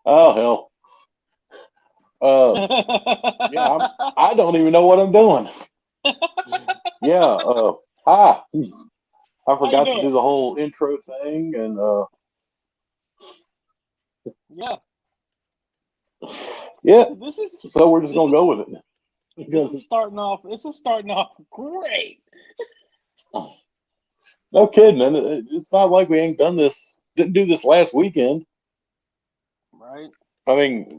Oh hell. Yeah, I don't even know what I'm doing. Yeah. Hi. I How you forgot to do doing? the whole intro thing, and Yeah. yeah. This is So we're just this gonna go is with it this because is starting off. This is starting off great, no kidding, and it's not like we ain't done this. Didn't do this last weekend. right? I mean,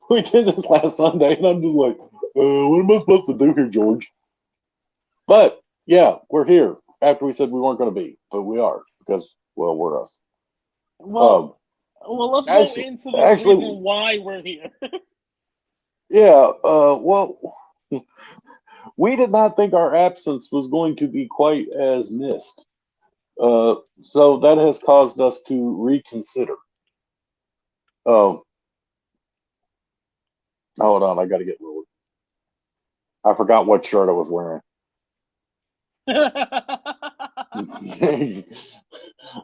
we did this last Sunday, and I'm just like, what am I supposed to do here, George? But yeah, we're here after we said we weren't going to be, but we are because well, we're us. Well, Um, let's go actually, into the actually, reason why we're here. yeah. Well, we did not think our absence was going to be quite as missed. So that has caused us to reconsider. Um, hold on, I got to get lower. I forgot what shirt I was wearing.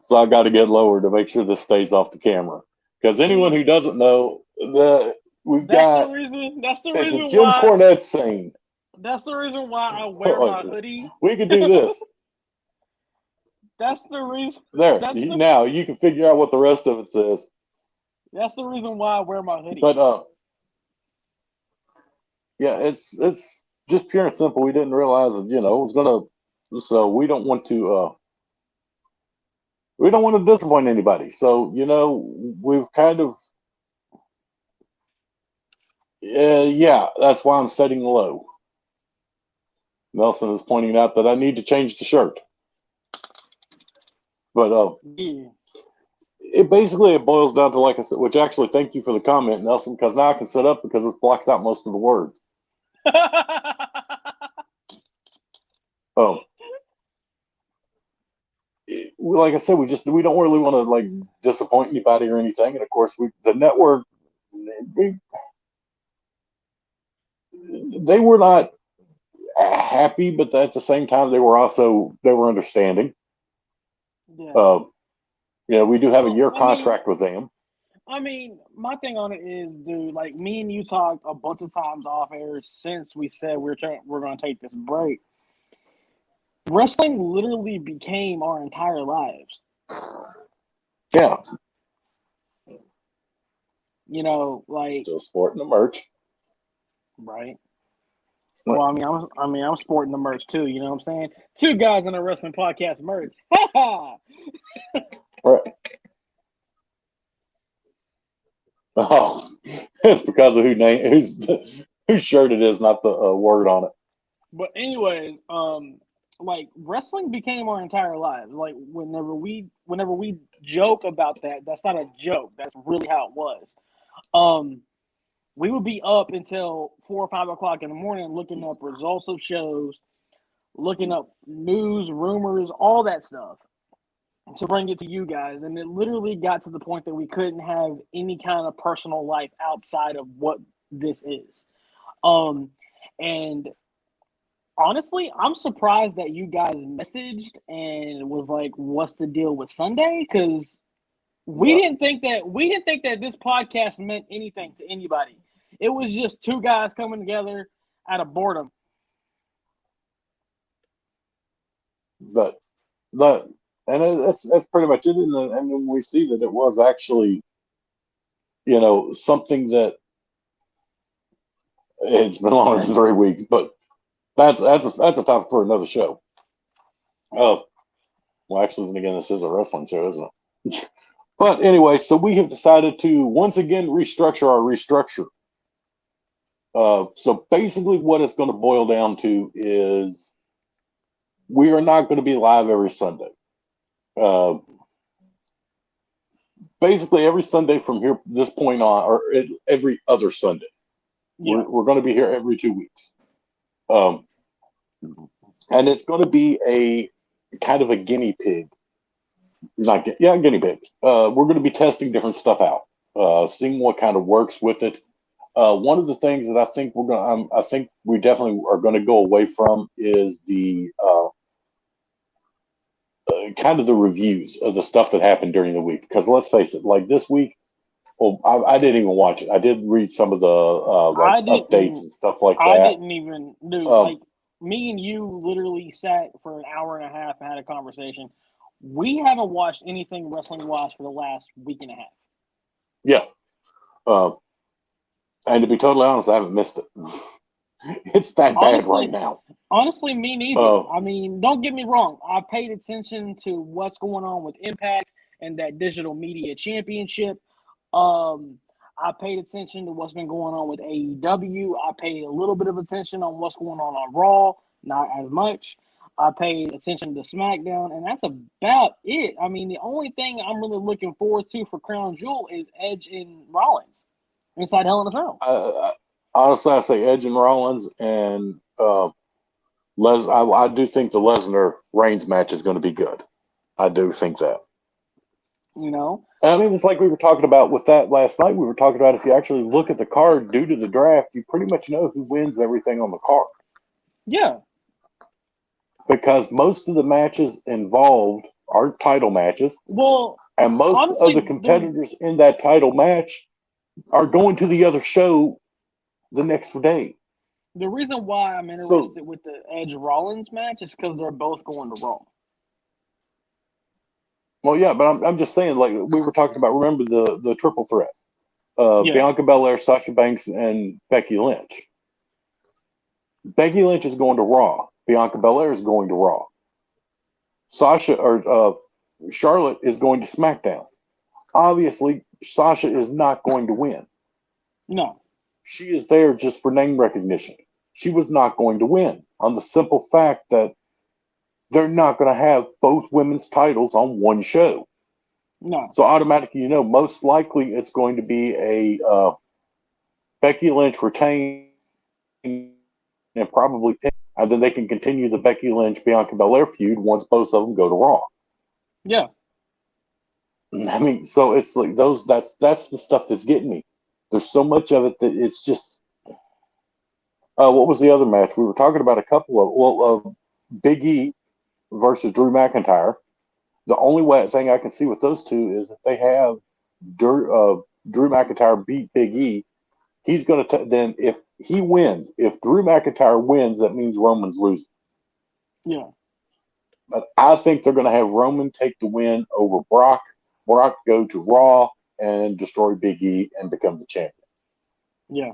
So I got to get lower to make sure this stays off the camera. Because anyone See, who doesn't know, we've that's the got reason. That's the it's a reason Jim why. Cornette scene. That's the reason why I wear Like, my hoodie. we could do this That's the reason. there. That's the. Now you can figure out what the rest of it says. That's the reason why I wear my hoodie. But yeah, it's just pure and simple. We didn't realize that it was gonna. So we don't want to disappoint anybody. So we've kind of yeah. That's why I'm setting low. Nelson is pointing out that I need to change the shirt. But Yeah. it boils down to, like I said, which actually thank you for the comment, Nelson, because now I can set up because this blocks out most of the words. Um, like I said, we don't really want to like disappoint anybody or anything, and of course the network we, they were not happy, but at the same time they were understanding. Yeah. Uh, we do have a Well, year contract with them. my thing on it is, dude, like me and you talked a bunch of times off air since we said we're gonna take this break. Wrestling literally became our entire lives. Yeah, Like still sporting the merch. right. Right. Well, I'm sporting the merch too. You know what I'm saying? Two guys in a wrestling podcast merch. Ha Right. Oh, it's because of whose shirt it is, not the word on it. But anyways, like wrestling became our entire lives. Like whenever we joke about that, that's not a joke. That's really how it was. Um, we would be up until 4 or 5 o'clock in the morning looking up results of shows, looking up news, rumors, all that stuff to bring it to you guys. And it literally got to the point that we couldn't have any kind of personal life outside of what this is. Um, and honestly, I'm surprised that you guys messaged and was like, "What's the deal with Sunday?" Because Yeah, we didn't think that this podcast meant anything to anybody. It was just two guys coming together out of boredom. but the and that's pretty much it. And when we see that it was actually something that it's been longer than 3 weeks, but that's a topic for another show. Uh, well, actually, then again, this is a wrestling show, isn't it? But anyway, so we have decided to once again restructure our restructure. So basically, what it's going to boil down to is we are not going to be live every Sunday. Uh, Basically, every Sunday from here this point on, or every other Sunday, Yeah, we're going to be here every 2 weeks. Um, and it's going to be a kind of a guinea pig. Not yeah, guinea pig. We're going to be testing different stuff out, seeing what kind of works with it. One of the things that I think I think we definitely are going to go away from is the kind of the reviews of the stuff that happened during the week. Because let's face it, like this week, Well, I didn't even watch it. I did read some of the like I updates didn't. and stuff like I that. didn't even do Um, like me and you literally sat for an hour and a half and had a conversation. We haven't watched anything wrestling wise for the last week and a half. yeah. Um, and to be totally honest, I haven't missed it. It's that bad right Honestly, now. honestly, me neither. Uh, I mean, don't get me wrong. I paid attention to what's going on with Impact and that digital media championship. Um, I paid attention to what's been going on with AEW. I paid a little bit of attention on what's going on Raw, not as much. I paid attention to SmackDown, and that's about it. I mean, the only thing I'm really looking forward to for Crown Jewel is Edge and Rollins inside Hell in a Cell. honestly, I say Edge and Rollins and I do think the Lesnar Reigns match is going to be good. I do think that. You know, I mean, it's like we were talking about with that last night. We were talking about if you actually look at the card due to the draft, you pretty much know who wins everything on the card. yeah. Because most of the matches involved are title matches, Well, and most of the honestly, competitors in that title match are going to the other show the next day. the reason why I'm So, interested with the Edge Rollins match is because they're both going to Raw. well, yeah, but I'm just saying, like we were talking about. Remember the triple threat: Yeah, Bianca Belair, Sasha Banks, and Becky Lynch. Becky Lynch is going to Raw. Bianca Belair is going to Raw. Charlotte is going to SmackDown. Obviously, Sasha is not going to win. no, She is there just for name recognition. She was not going to win on the simple fact that they're not going to have both women's titles on one show. no, So automatically, most likely it's going to be a Becky Lynch retain and probably pin, and then they can continue the Becky Lynch Bianca Belair feud once both of them go to Raw. yeah. I mean, so it's like those. That's the stuff that's getting me. There's so much of it that it's just. What was the other match we were talking about? A couple of Big E versus Drew McIntyre. The only thing I can see with those two is if they have Drew McIntyre beat Big E, he's going to then if he wins, if Drew McIntyre wins, that means Roman's losing. Yeah. But I think they're going to have Roman take the win over Brock. Brock go to Raw and destroy Big E and become the champion. Yeah.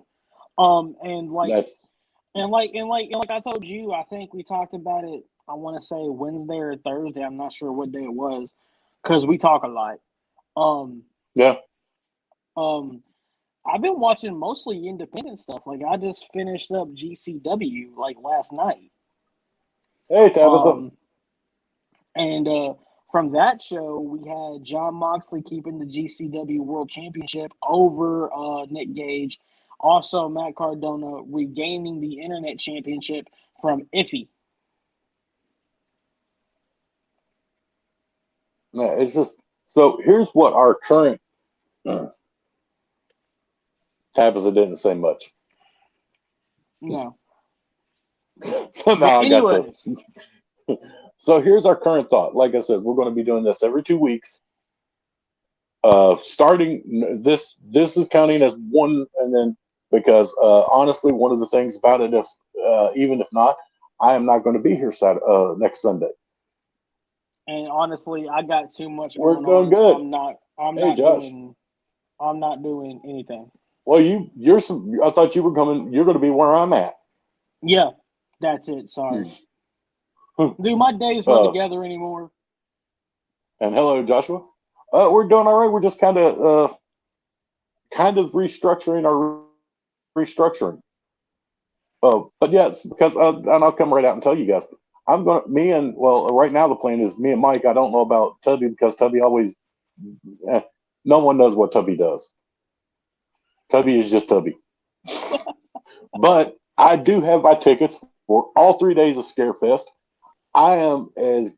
And like That's and like I told you, I think we talked about it. I want to say Wednesday or Thursday. I'm not sure what day it was, because we talk a lot. Um, yeah. I've been watching mostly independent stuff. Like I just finished up GCW like last night. Hey Tabitha. And from that show, we had John Moxley keeping the GCW World Championship over Nick Gage. Also, Matt Cardona regaining the Internet Championship from Iffy. Yeah, it's just so. Here's what our current Tabitha didn't say much. No. So now But I got to. anyways, So here's our current thought. Like I said, we're going to be doing this every 2 weeks. Starting this is counting as one, and then because honestly, one of the things about it, if even if not, I am not going to be here next Sunday. and honestly, I got too much We're going doing on. good. I'm Hey not Josh. I'm not doing anything. Well, I thought you were coming. You're going to be where I'm at. Yeah, that's it. Sorry. Dude, my days run together anymore. And hello, Joshua. We're doing all right. We're just kind of restructuring our restructuring. But yes, because and I'll come right out and tell you guys. Right now the plan is me and Mike. I don't know about Tubby because Tubby always, no one knows what Tubby does. Tubby is just Tubby. But I do have my tickets for all 3 days of Scarefest. I am as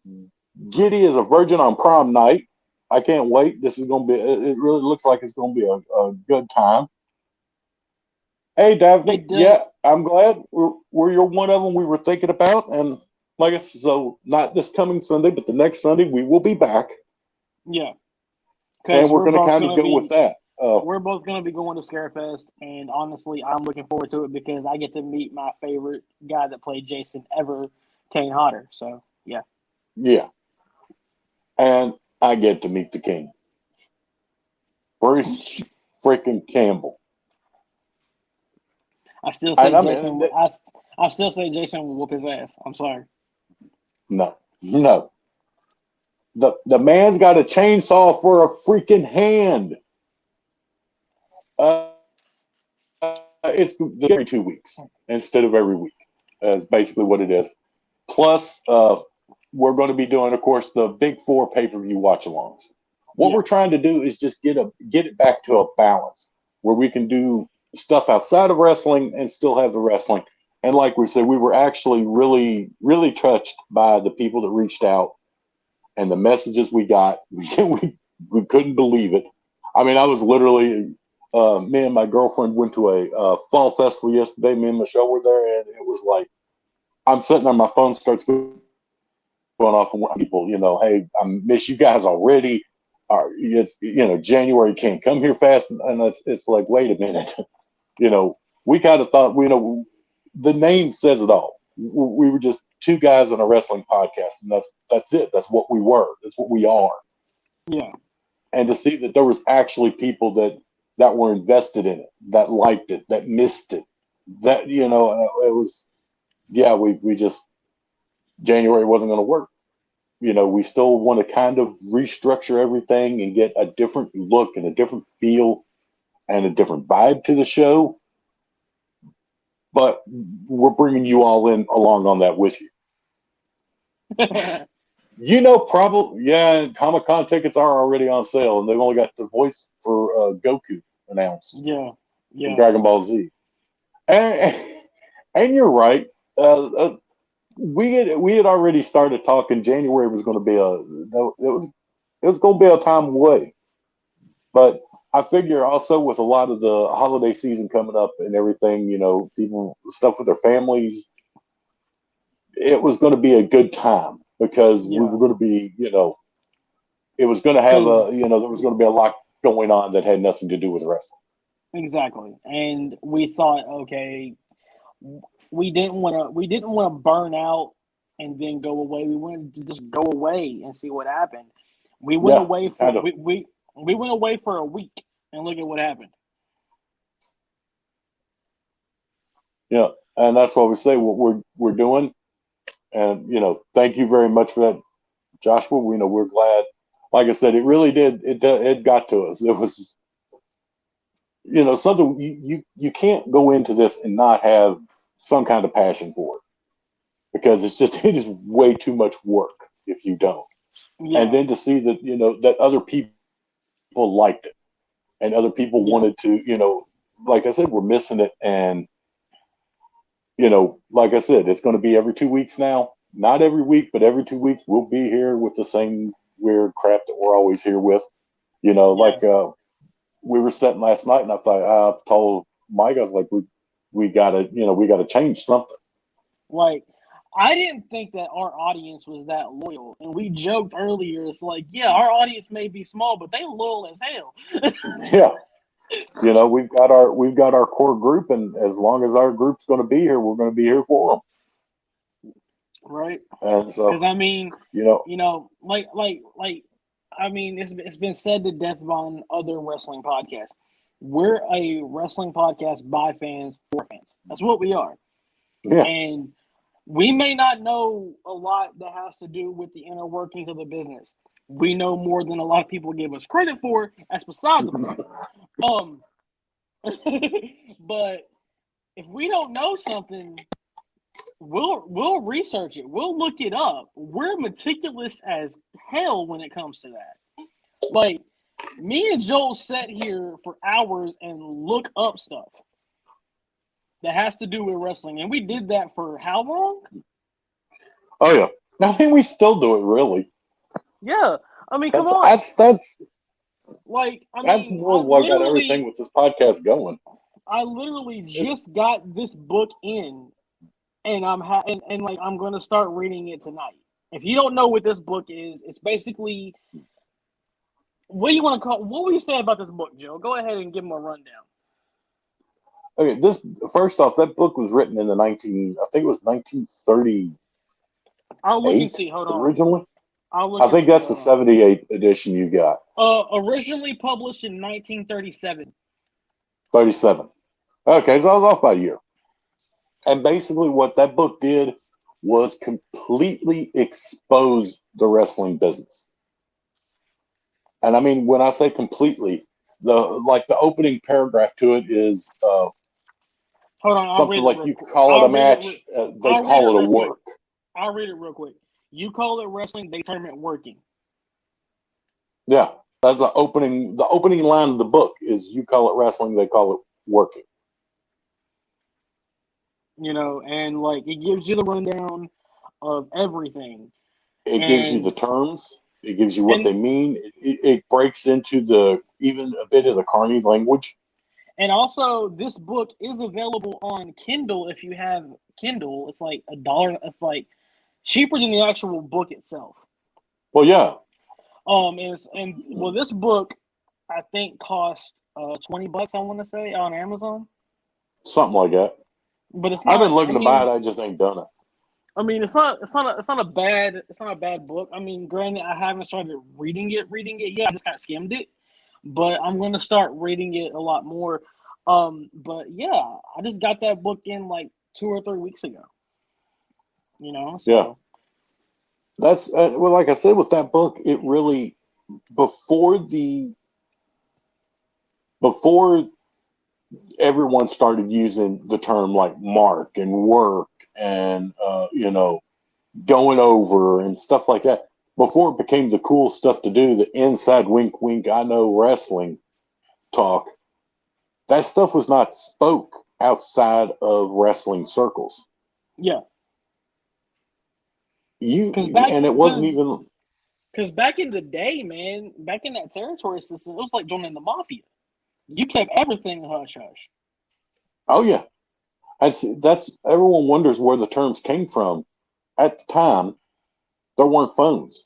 giddy as a virgin on prom night. I can't wait. This is going to be, it really looks like it's going to be a good time. Hey, Daphne. Yeah, I'm glad you're one of them we were thinking about. And like I said, so not this coming Sunday, but the next Sunday, we will be back. Yeah. And we're going to kind of go with that. We're both going to be going to Scarefest, and honestly, I'm looking forward to it because I get to meet my favorite guy that played Jason ever, Kane Hodder. So, yeah. Yeah. And I get to meet the king, Bruce freaking Campbell. I still say And Jason. I still say Jason will whoop his ass. I'm sorry. no. The man's got a chainsaw for a freaking hand. It's every 2 weeks instead of every week. Is basically what it is. Plus, we're going to be doing, of course, the big 4 pay-per-view watch-alongs. What we're trying to do is just get it back to a balance where we can do stuff outside of wrestling and still have the wrestling. And like we said, we were actually really, really touched by the people that reached out and the messages we got. We couldn't believe it. I mean, I was literally, me and my girlfriend went to a fall festival yesterday. Me and Michelle were there, and it was like, I'm sitting on my phone, starts going off of people, hey, I miss you guys already. It's, January can't come here fast. And it's like, wait a minute. We kind of thought, the name says it all. We were just 2 guys on a wrestling podcast, and that's it. That's what we were. That's what we are. Yeah. And to see that there was actually people that were invested in it, that liked it, that missed it, that, it was, we just, January wasn't going to work. We still want to kind of restructure everything and get a different look and a different feel and a different vibe to the show. But we're bringing you all in along on that with you. Probably, Comic-Con tickets are already on sale, and they've only got the voice for Goku announced. Yeah. From Dragon Ball Z. And you're right. We had already started talking. January was going to be it was going to be a time away, but I figure also with a lot of the holiday season coming up and everything, people stuff with their families, it was going to be a good time because we were going to be, it was going to have there was going to be a lot going on that had nothing to do with wrestling. Exactly, and we thought, okay, we didn't want to burn out and then go away. We wanted to just go away and see what happened. We went away for we went away for a week and look at what happened. Yeah, and that's why we say what we're doing. And thank you very much for that, Joshua. We're glad. Like I said, it really did. It got to us. It was something you can't go into this and not have some kind of passion for it because it is way too much work if you don't. Yeah. And then to see that that other people liked it and other people wanted to like I said, we're missing it. And like I said, it's going to be every 2 weeks now. Not every week, but every 2 weeks we'll be here with the same weird crap that we're always here with. Like we were sitting last night, and I told Mike, I was like, we gotta change something. Like, I didn't think that our audience was that loyal, and we joked earlier. It's like, our audience may be small, but they loyal as hell. Yeah. We've got our core group, and as long as our group's going to be here, we're going to be here for them. Right. And so, because I mean, I mean, it's been said to death on other wrestling podcasts. We're a wrestling podcast by fans for fans. That's what we are. Yeah. And we may not know a lot that has to do with the inner workings of the business. We know more than a lot of people give us credit for. That's beside the point. But if we don't know something, we'll research it. We'll look it up. We're meticulous as hell when it comes to that. Like, me and Joel sat here for hours and look up stuff that has to do with wrestling, and we did that for how long? Oh yeah, I mean we still do it really. Yeah, I mean, come on. That's like that's more what got everything with this podcast going. I literally just got this book in, and I'm going to start reading it tonight. If you don't know what this book is, it's basically What do you want to call? What would you say about this book, Joe? Go ahead and give him a rundown. Okay, this first off, that book was written in the 19. I think it was 1938 I'll look and see. Hold on. originally. I'll look I and think see. that's the Hold 78 edition you got. on. Originally published in 1937. 37. Okay, so I was off by a year. And basically, what that book did was completely expose the wrestling business. And I mean, when I say completely, the opening paragraph to it is Hold on. I'll something read it like real you quick. call it a match, they I'll read it call it a real quick. work. I'll read it real quick. You call it wrestling, they term it working. Yeah, that's the opening. The opening line of the book is you call it wrestling, they call it working. You know, and like it gives you the rundown of everything. It gives you And the terms. It gives you what and they mean. It breaks into even a bit of the Carney language. and also this book is available on Kindle if you have Kindle. It's like $1. It's like cheaper than the actual book itself. Well, yeah. This book I think cost $20. I want to say on Amazon, Something like that. but it's I've been not. looking to buy it. I just ain't done it. I mean, it's not a bad book. I mean, granted, I haven't started reading it yet. I just kind of skimmed it, but I'm going to start reading it a lot more. But yeah, I just got that book in like 2 or 3 weeks ago. You know, so Yeah. That's well, like I said, with that book, it really before everyone started using the term like mark and work and going over and stuff like that. Before it became the cool stuff to do, the inside wink wink, I know wrestling talk, that stuff was not spoke outside of wrestling circles. yeah, And it wasn't even because back in the day, man, back in that territory system, it was like joining the mafia. You kept everything hush hush. oh yeah. That's everyone wonders where the terms came from. At the time, there weren't phones.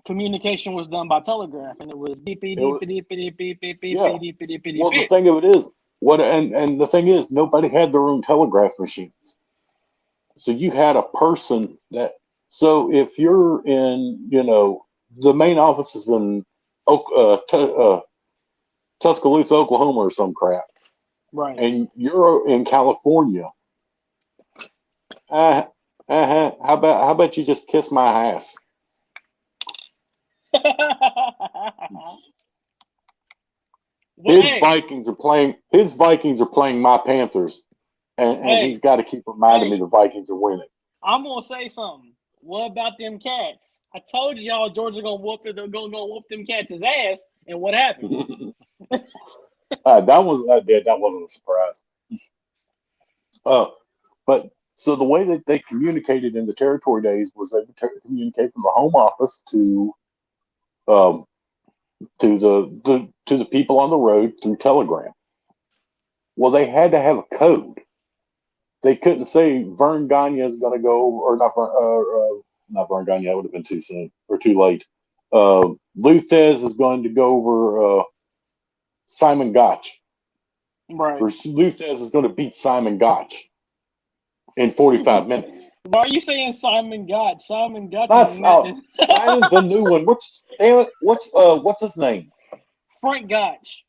Communication was done by telegraph, and it was beep beep It beep was, beep beep beep beep beep yeah. beep beep beep Well, the beep. thing of it is, and the thing is, nobody had their own telegraph machines. So you had a person that. So if you're in, the main office is in Tuscaloosa, Oklahoma, or some crap, Right. and you're in California. How about you just kiss my ass? Well, hey, His Vikings are playing my Panthers, and he's hey, got to keep reminding me hey! the Vikings are winning. I'm gonna say something. What about them cats? I told y'all Georgia gonna whoop it. They're gonna whoop them cats' ass, and what happened? That wasn't a surprise. But so the way that they communicated in the territory days was they would communicate from the home office um, to the people on the road through telegram. Well, they had to have a code. They couldn't say Vern Gagne is going to go over, or not Vern Gagne. That would have been too soon or too late. Luthez is going to go over Simon Gotch, Right. or Luthez is going to beat Simon Gotch in 45 minutes. Why are you saying Simon Gotch? Simon Gotch That's is Simon's the new one. What's his name? Frank Gotch.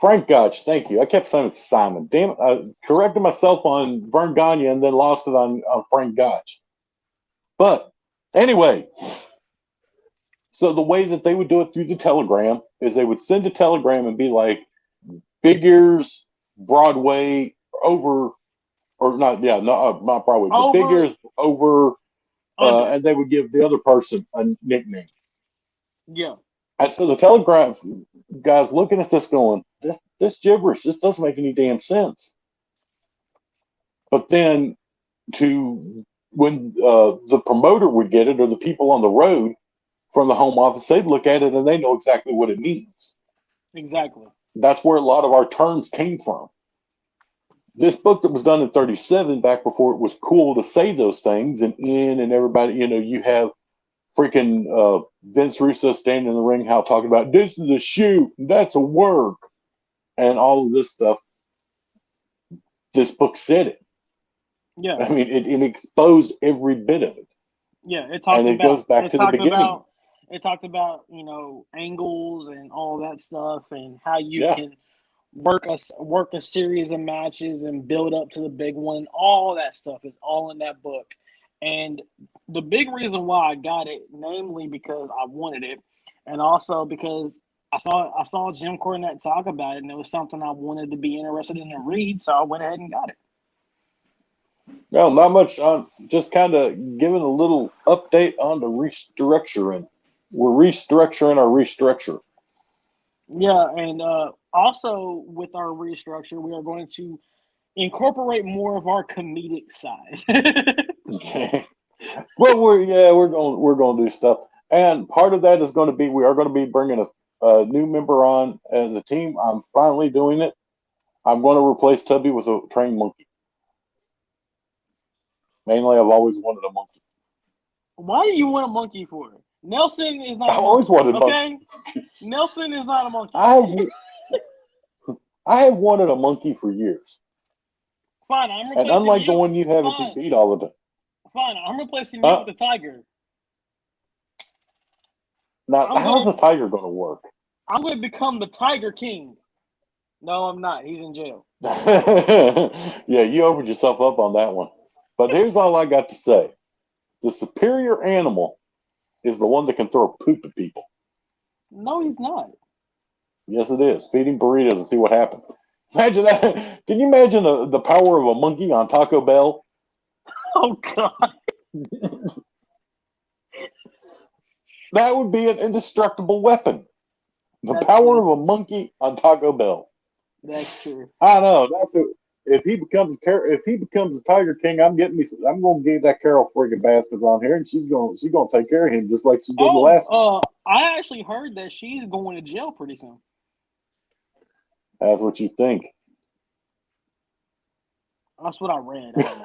Frank Gotch. Thank you. I kept saying it's Simon. Damn it! I corrected myself on Vern Gagne and then lost it on Frank Gotch. But anyway, so the way that they would do it through the telegram is they would send a telegram and be like, "Big Ears, Broadway over." Or not, yeah, not Broadway, but Big Ears over, and they would give the other person a nickname. Yeah. And so the Telegraph guys looking at this going, this gibberish, this doesn't make any damn sense. But then when the promoter would get it or the people on the road from the home office, they'd look at it and they know exactly what it means. Exactly. That's where a lot of our terms came from. This book that was done in 37, back before it was cool to say those things, and everybody, you have freaking Vince Russo standing in the ring, how talking about this is a shoot, that's a work, and all of this stuff. This book said it. Yeah. I mean, it exposed every bit of it. Yeah, it talked and it about, goes back to the beginning. It talked about, angles and all that stuff, and how you can work a series of matches and build up to the big one. All that stuff is all in that book. And the big reason why I got it, namely because I wanted it, and also because I saw Jim Cornette talk about it, and it was something I wanted to be interested in and read, so I went ahead and got it. Well, not much. Just kind of giving a little update on the restructuring. We're restructuring our restructure. Yeah, and also with our restructure, we are going to incorporate more of our comedic side. Okay. Well, we're going to do stuff, and part of that is going to be we are going to be bringing a new member on as a team. I'm finally doing it. I'm going to replace Tubby with a trained monkey. Mainly, I've always wanted a monkey. Why do you want a monkey for? Nelson is not. I've always wanted a monkey. Nelson is not a monkey. I have wanted a monkey for years. Fine, I'm replacing and unlike you. The one you have, that you beat all the time. Fine, I'm replacing you with the tiger. Now, how's the tiger going to work? I'm going to become the Tiger King. No, I'm not. He's in jail. Yeah, you opened yourself up on that one. But here's all I got to say. The superior animal is the one that can throw poop at people. No, he's not. Yes, it is. Feed him burritos and see what happens. Imagine that. Can you imagine the power of a monkey on Taco Bell? Oh, God. That would be an indestructible weapon. The power of a monkey on Taco Bell. That's true. I know. If he becomes a Tiger King, I'm going to get that Carol friggin' Baskins on here, and she's going to take care of him just like she did the last one. I actually heard that she's going to jail pretty soon. That's what you think. That's what I read. I don't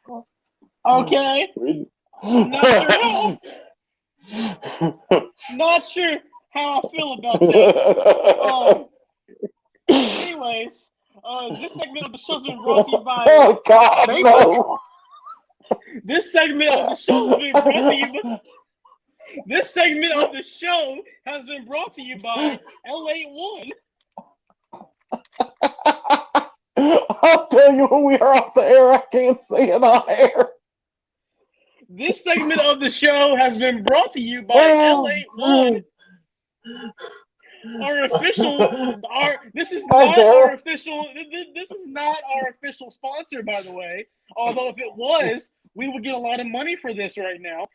know. Okay. Not sure how I feel about that. Anyways, this segment of the show's been brought to you by. Oh God, no! This segment of the show has been brought to you by. This segment of the show has been brought to you by L81. I'll tell you when we are off the air. I can't say it on air. This segment of the show has been brought to you by L81. Our official. This is not our official. This is not our official sponsor, by the way. Although if it was, we would get a lot of money for this right now.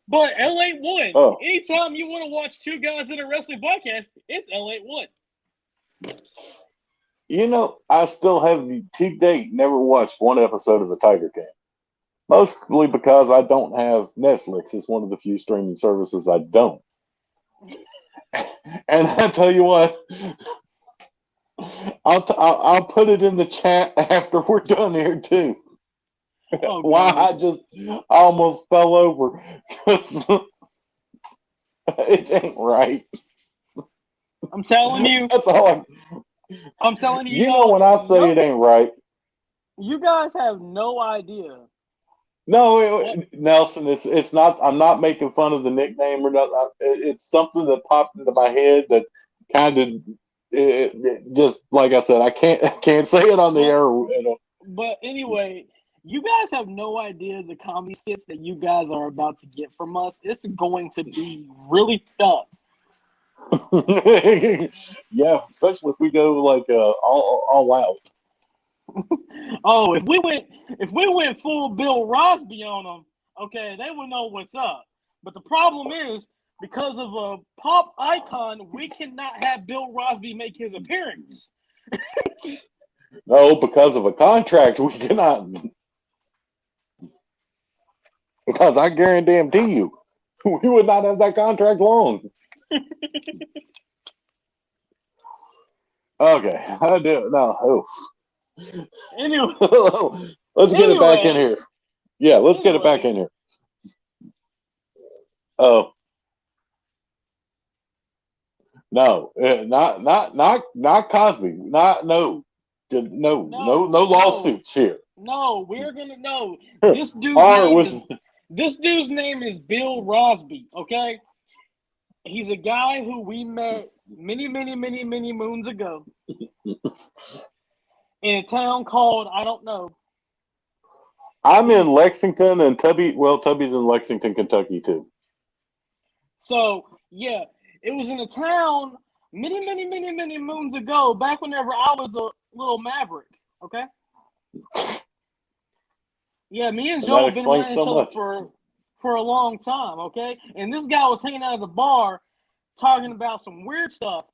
But L81. Oh. Anytime you want to watch two guys in a wrestling podcast, it's L81. You know, I still have to date never watched one episode of the Tiger King. Mostly because I don't have Netflix. It's one of the few streaming services I don't. And I tell you what, I'll put it in the chat after we're done here too. Oh, why I almost fell over because it ain't right. I'm telling you. That's all I'm telling you. You know when I say it ain't right. You guys have no idea. No, Nelson, it's not. I'm not making fun of the nickname or nothing. It's something that popped into my head that kind of just like I said. I can't say it on the air. But anyway, you guys have no idea the comedy skits that you guys are about to get from us. It's going to be really tough. Yeah, especially if we go like all out. Oh, if we went full Bill Rosby on them, okay, they would know what's up. But the problem is, because of a pop icon, we cannot have Bill Rosby make his appearance. No, because of a contract, we cannot. Because I guarantee you, we would not have that contract long. Okay, I do no. Oh. Anyway, Let's get it back in anyway, here. Yeah, let's get it back anyway. in here. Oh no, not Cosby. Not no, no No, no, lawsuits here. no. We're gonna know this dude's Or name with is Bill Rosby. Okay, he's a guy who we met many moons ago in a town called I don't know. I'm in He Lexington and Tubby's in Lexington, Kentucky too. so yeah, it was in a town many moons ago, back whenever I was a little maverick. Okay, yeah, me and And that Joe have been explains around each so other much. for a long time. Okay, and this guy was hanging out at the bar talking about some weird stuff,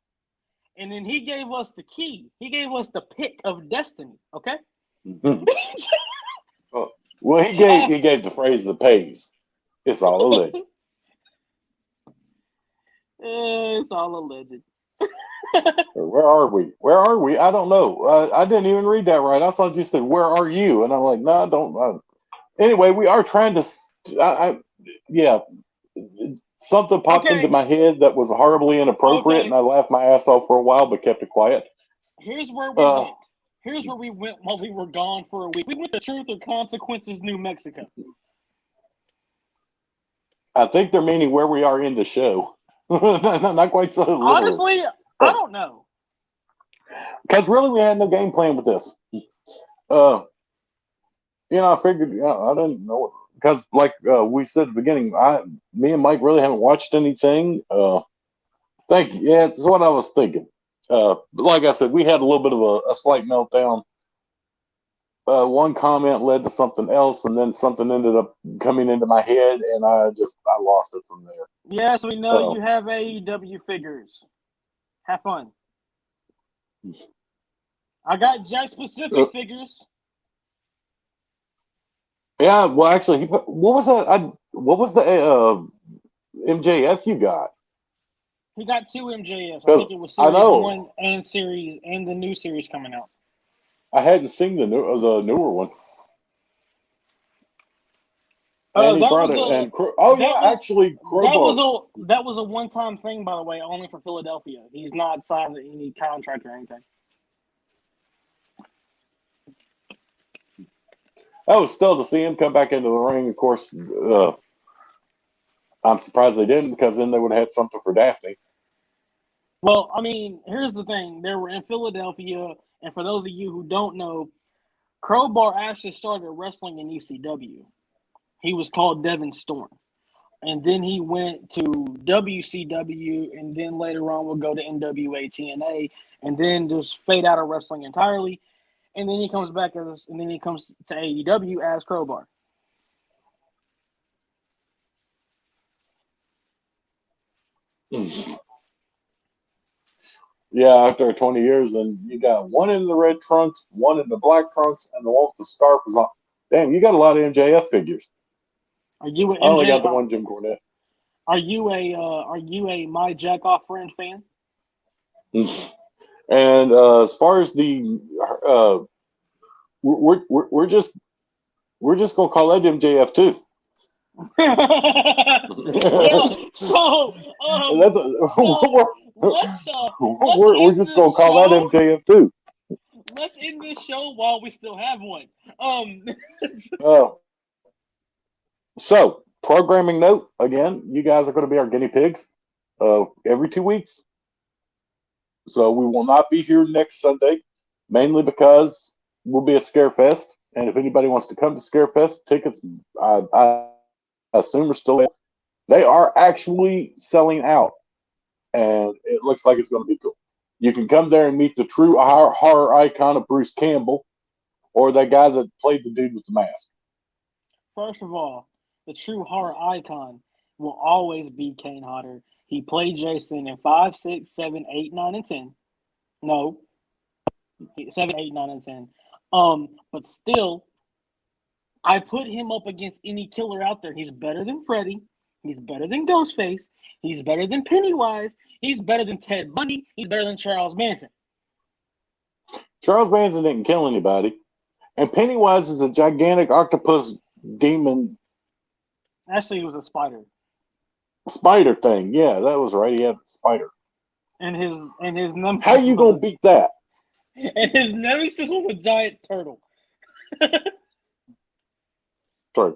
and then he gave us the key. He gave us the pick of destiny. Okay. Well, he gave the phrase that pays. It's all alleged. It's all alleged. Where are we? Where are we? I don't know. I didn't even read that right. I thought you said, "Where are you?" And I'm like, "No, I don't." Anyway, we are trying to. Yeah, something popped into Okay, my head that was horribly inappropriate, and okay. I laughed my ass off for a while, but kept it quiet. Here's where we Uh, went. Here's where we went while we were gone for a week. We went to Truth or Consequences, New Mexico. I think they're meaning where we are in the show. Not quite so literal. Honestly, I don't know. Because really, we had no game plan with this. Uh, I figured, I didn't know because, like we said at the beginning, me and Mike really haven't watched anything. Thank you. Yeah, it's what I was thinking. Like I said, we had a little bit of a slight meltdown. One comment led to something else, and then something ended up coming into my head, and I lost it from there. Yes, we know you have AEW figures. Have fun. I got Jack Specific figures. Yeah, well, actually, what was that? What was the MJF you got? He got 2 MJFs. I 'Cause think it was I Series know 1 and the new series coming out. I hadn't seen the newer one. And he That brought was it, a and oh that yeah, was actually Crowbar. that was a one-time thing, by the way, only for Philadelphia. He's not signed to any contract or anything. Oh, still to see him come back into the ring. Of course, I'm surprised they didn't because then they would have had something for Daphne. Well, I mean, here's the thing: they were in Philadelphia, and for those of you who don't know, Crowbar actually started wrestling in ECW. He was called Devin Storm. And then he went to WCW, and then later on would go to NWA TNA, and then just fade out of wrestling entirely. And then he comes back and then he comes to AEW as Crowbar. Yeah, after 20 years, and you got one in the red trunks, one in the black trunks, and the one with the scarf is on. Damn, you got a lot of MJF figures. Are you an I only MJ? got the one Jim Cornette. Are you a My Jack Off Friend fan? And as far as the, we're just gonna call that MJF too. Yeah. So let's we're end just gonna this call that show. MJF too. Let's end this show while we still have one. Uh, so programming note again, you guys are going to be our guinea pigs every 2 weeks. So we will not be here next Sunday, mainly because we'll be at Scarefest. And if anybody wants to come to Scarefest, tickets, I assume, are still in. They are actually selling out, and it looks like it's going to be cool. You can come there and meet the true horror icon of Bruce Campbell, or that guy that played the dude with the mask. First of all, the true horror icon will always be Kane Hodder. He played Jason in 5, 6, 7, 8, 9, and 10. No, 7, 8, 9, and 10. But still, I put him up against any killer out there. He's better than Freddy. He's better than Ghostface. He's better than Pennywise. He's better than Ted Bundy. He's better than Charles Manson. Charles Manson didn't kill anybody. And Pennywise is a gigantic octopus demon Actually, it was a spider. spider thing. Yeah, that was right. He had a spider. And his How nemesis you gonna beat that? was a giant turtle. Sorry.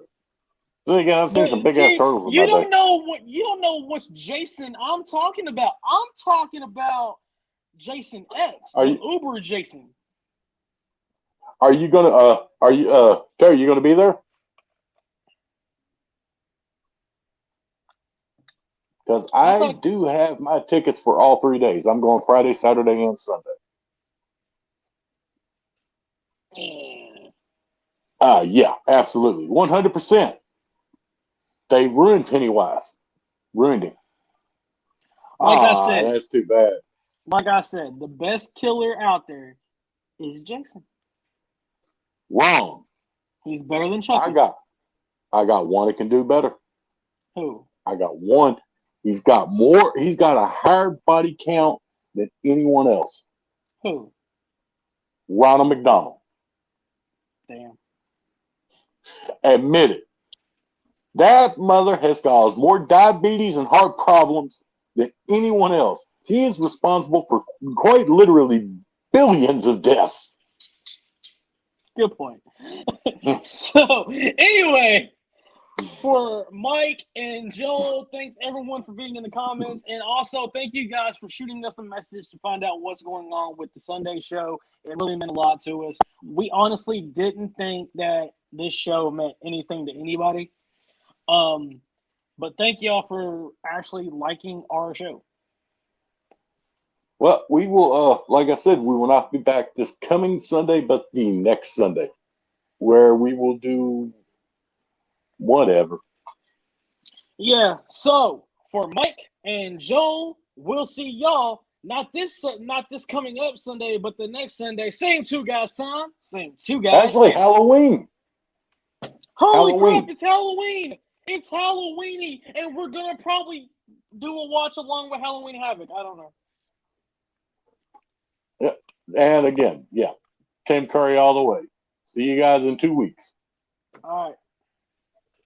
Then again, I've seen But some big ass see, turtles in you my day. don't know what's Jason I'm talking about. I'm talking about Jason X, the Uber Jason. Are you gonna Terry, you gonna be there? Because I do have my tickets for all 3 days. I'm going Friday, Saturday, and Sunday. Yeah, absolutely. 100%. They ruined Pennywise. Ruined him. I said, that's too bad. Like I said, the best killer out there is Jason. Wrong. He's better than Chucky. I got one that can do better. Who? I got one. He's got a higher body count than anyone else. Who? Ronald McDonald. Damn. Admit it. That mother has caused more diabetes and heart problems than anyone else. He is responsible for quite literally billions of deaths. Good point. So, anyway, for Mike and Joel, thanks everyone for being in the comments. And also, thank you guys for shooting us a message to find out what's going on with the Sunday show. It really meant a lot to us. We honestly didn't think that this show meant anything to anybody. But thank y'all for actually liking our show. Well, we will, like I said, we will not be back this coming Sunday, but the next Sunday, where we will do whatever. Yeah, so for Mike and Joel, we'll see y'all not this coming up Sunday, but the next Sunday. Same two guys, son. Same two guys. Actually, Halloween. Holy crap! It's Halloween. It's Halloweeny, and we're gonna probably do a watch along with Halloween Havoc. I don't know. Yeah, and again, Tim Curry all the way. See you guys in 2 weeks. All right.